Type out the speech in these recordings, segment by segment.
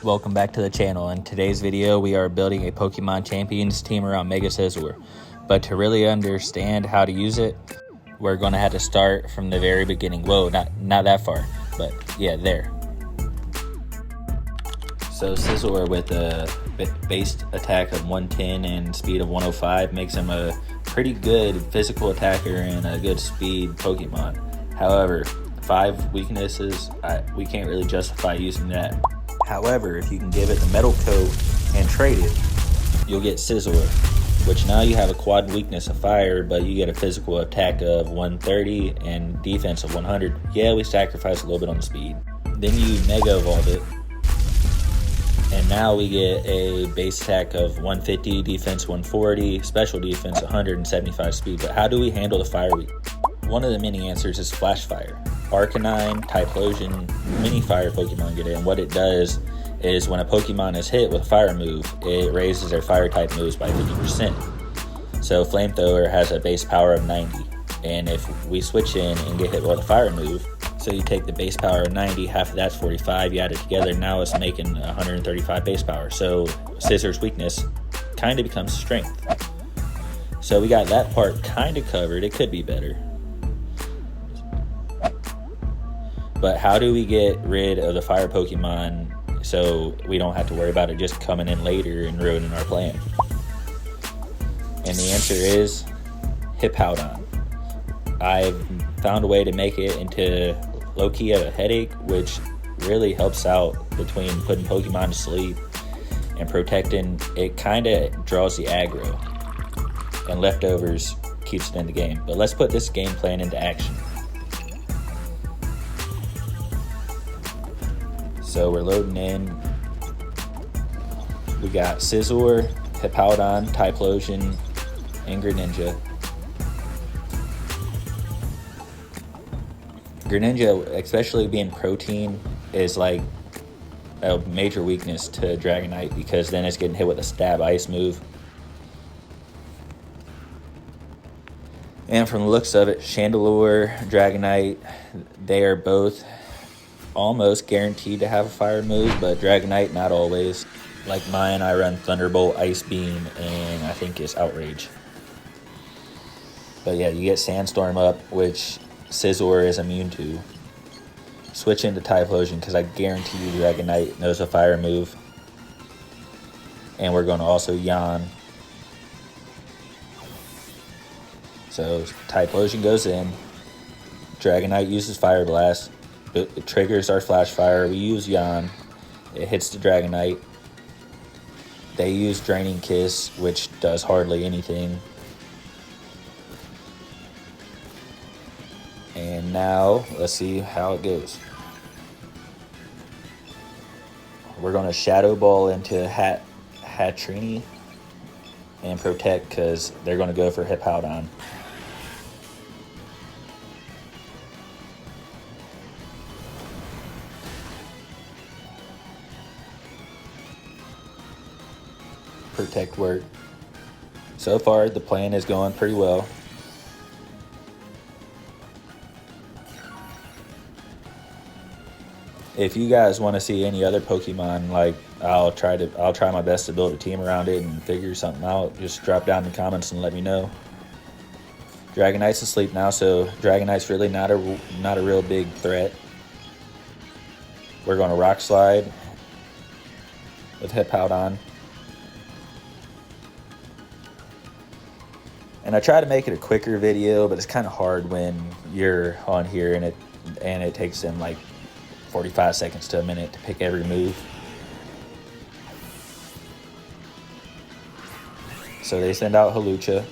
welcome back to the channel. In today's video, we are building a Pokemon Champions team around Mega Scizor. But to really understand how to use it, we're going to have to start from the very beginning. Whoa, not that far, but yeah, there. So Scizor with a base attack of 110 and speed of 105 makes him a pretty good physical attacker and a good speed Pokemon. However, 5 weaknesses, we can't really justify using that. However, if you can give it the metal coat and trade it, you'll get Scizor, which now you have a quad weakness of fire, but you get a physical attack of 130 and defense of 100. Yeah, we sacrifice a little bit on the speed. Then you Mega Evolve it, and now we get a base attack of 150, defense 140, special defense 175 speed. But how do we handle the fire weak? One of the many answers is Flash Fire. Arcanine, Typhlosion, mini fire Pokemon get it, and what it does is when a Pokemon is hit with a fire move, it raises their fire type moves by 50%. So Flamethrower has a base power of 90, and if we switch in and get hit with a fire move, so you take the base power of 90, half of that's 45, you add it together, now it's making 135 base power. So Scizor's weakness kind of becomes strength. So we got that part kind of covered. It could be better. But how do we get rid of the fire Pokemon so we don't have to worry about it just coming in later and ruining our plan? And the answer is Hippowdon. I've found a way to make it into low-key a headache, which really helps out between putting Pokemon to sleep and protecting. It kind of draws the aggro, and leftovers keeps it in the game. But let's put this game plan into action. So we're loading in. We got Scizor, Hippowdon, Typhlosion, and Greninja. Greninja, especially being protein, is like a major weakness to Dragonite because then it's getting hit with a stab ice move. And from the looks of it, Chandelure, Dragonite, they are both almost guaranteed to have a fire move, but Dragonite not always. Like mine, I run Thunderbolt, Ice Beam, and I think it's Outrage. But yeah, you get Sandstorm up, which Scizor is immune to. Switch into Typhlosion because I guarantee you Dragonite knows a fire move. And we're going to also Yawn. So Typhlosion goes in. Dragonite uses Fire Blast. It triggers our Flash Fire. We use Yawn. It hits the Dragonite. They use Draining Kiss, which does hardly anything. And now, let's see how it goes. We're going to Shadow Ball into Hatrini and Protect because they're going to go for Hippowdon. Protect work. So far, the plan is going pretty well. If you guys want to see any other Pokemon, like I'll try my best to build a team around it and figure something out. Just drop down in the comments and let me know. Dragonite's asleep now, so Dragonite's really not a real big threat. We're going to Rock Slide with Hippowdon. And I try to make it a quicker video, but it's kind of hard when you're on here and it takes them like 45 seconds to a minute to pick every move. So they send out Hawlucha.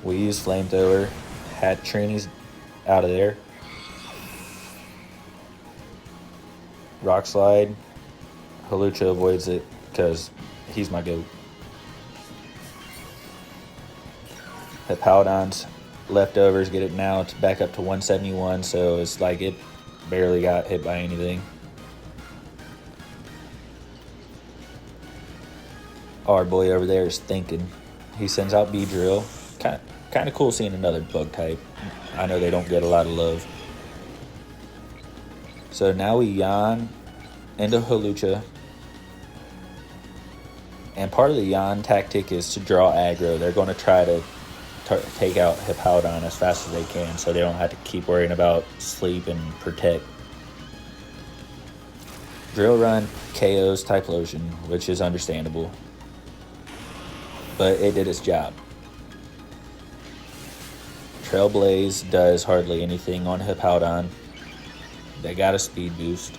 We use Flamethrower. Hatrini's out of there. Rock Slide. Hawlucha avoids it because he's my goat. Hippowdon's leftovers get it now. It's back up to 171, so it's like it barely got hit by anything. Our boy over there is thinking. He sends out Beedrill. Kind of cool seeing another bug type. I know they don't get a lot of love. So now we Yawn into Hawlucha. And part of the Yan tactic is to draw aggro. They're going to try to take out Hippowdon as fast as they can so they don't have to keep worrying about sleep and protect. Drill Run KOs Typhlosion, which is understandable. But it did its job. Trailblaze does hardly anything on Hippowdon. They got a speed boost.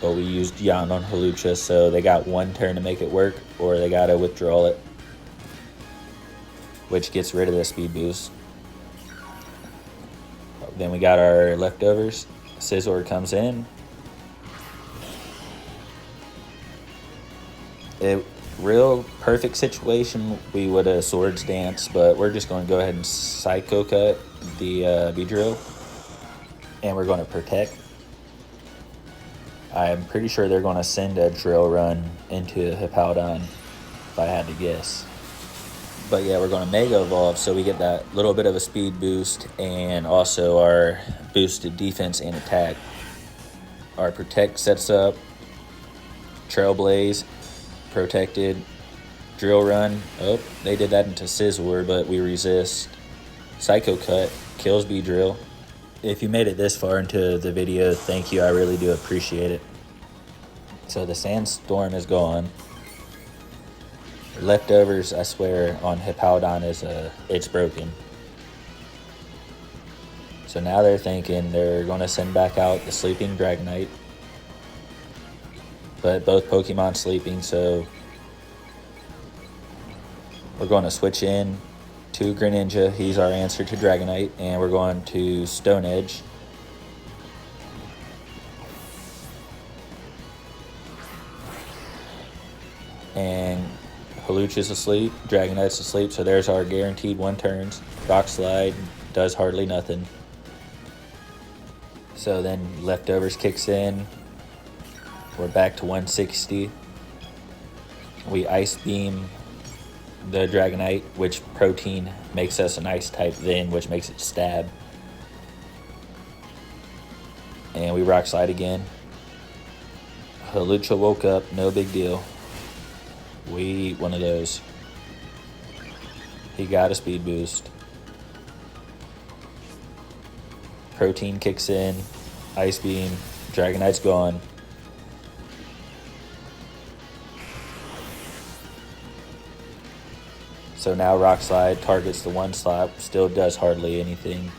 But we used Yan on Hawlucha, so they got one turn to make it work, or they got to withdraw it, which gets rid of the speed boost. Then we got our leftovers. Scizor comes in. A real perfect situation, we would have Swords Dance, but we're just going to go ahead and Psycho Cut the Beedrill, and we're going to Protect. I'm pretty sure they're going to send a Drill Run into Hippowdon, if I had to guess. But yeah, we're going to Mega Evolve, so we get that little bit of a speed boost and also our boosted defense and attack. Our Protect sets up. Trailblaze, protected. Drill Run. Oh, they did that into Scizor, but we resist. Psycho Cut kills Beedrill. If you made it this far into the video, thank you. I really do appreciate it. So the Sandstorm is gone. Leftovers, I swear, on Hippowdon is it's broken. So now they're thinking they're going to send back out the Sleeping Dragonite. But both Pokemon sleeping, so we're going to switch in to Greninja. He's our answer to Dragonite, and we're going to Stone Edge. And Hawlucha's asleep, Dragonite's asleep, so there's our guaranteed 1 turns. Rock Slide does hardly nothing. So then Leftovers kicks in. We're back to 160. We Ice Beam the Dragonite, which Protein makes us an Ice type then, which makes it stab. And we Rock Slide again. Hawlucha woke up, no big deal. We eat one of those. He got a speed boost. Protein kicks in. Ice Beam. Dragonite's gone. So now Rock Slide targets the 1 slot, still does hardly anything.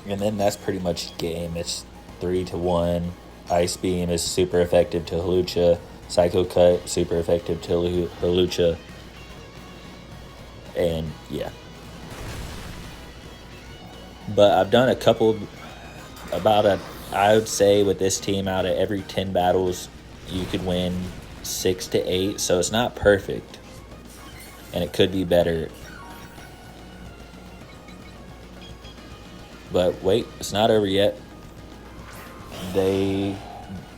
And then that's pretty much the game. It's 3-1. Ice Beam is super effective to Hawlucha. Psycho Cut, super effective to Hawlucha. And yeah. But I've done a couple, I would say with this team, out of every 10 battles, you could win 6 to 8. So it's not perfect. And it could be better. But wait, it's not over yet. They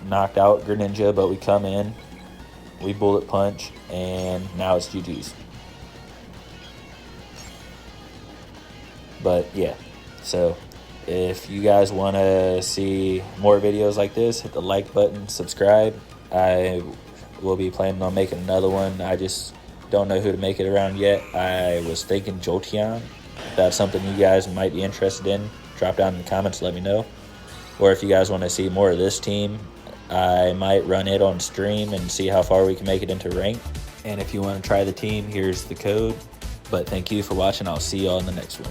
knocked out Greninja, but we come in, we Bullet Punch, and now it's GG's. But yeah, so if you guys want to see more videos like this, hit the like button, subscribe. I will be planning on making another one. I just don't know who to make it around yet. I was thinking Jolteon. If that's something you guys might be interested in, drop down in the comments, let me know. Or if you guys want to see more of this team, I might run it on stream and see how far we can make it into rank. And if you want to try the team, here's the code. But thank you for watching. I'll see y'all in the next one.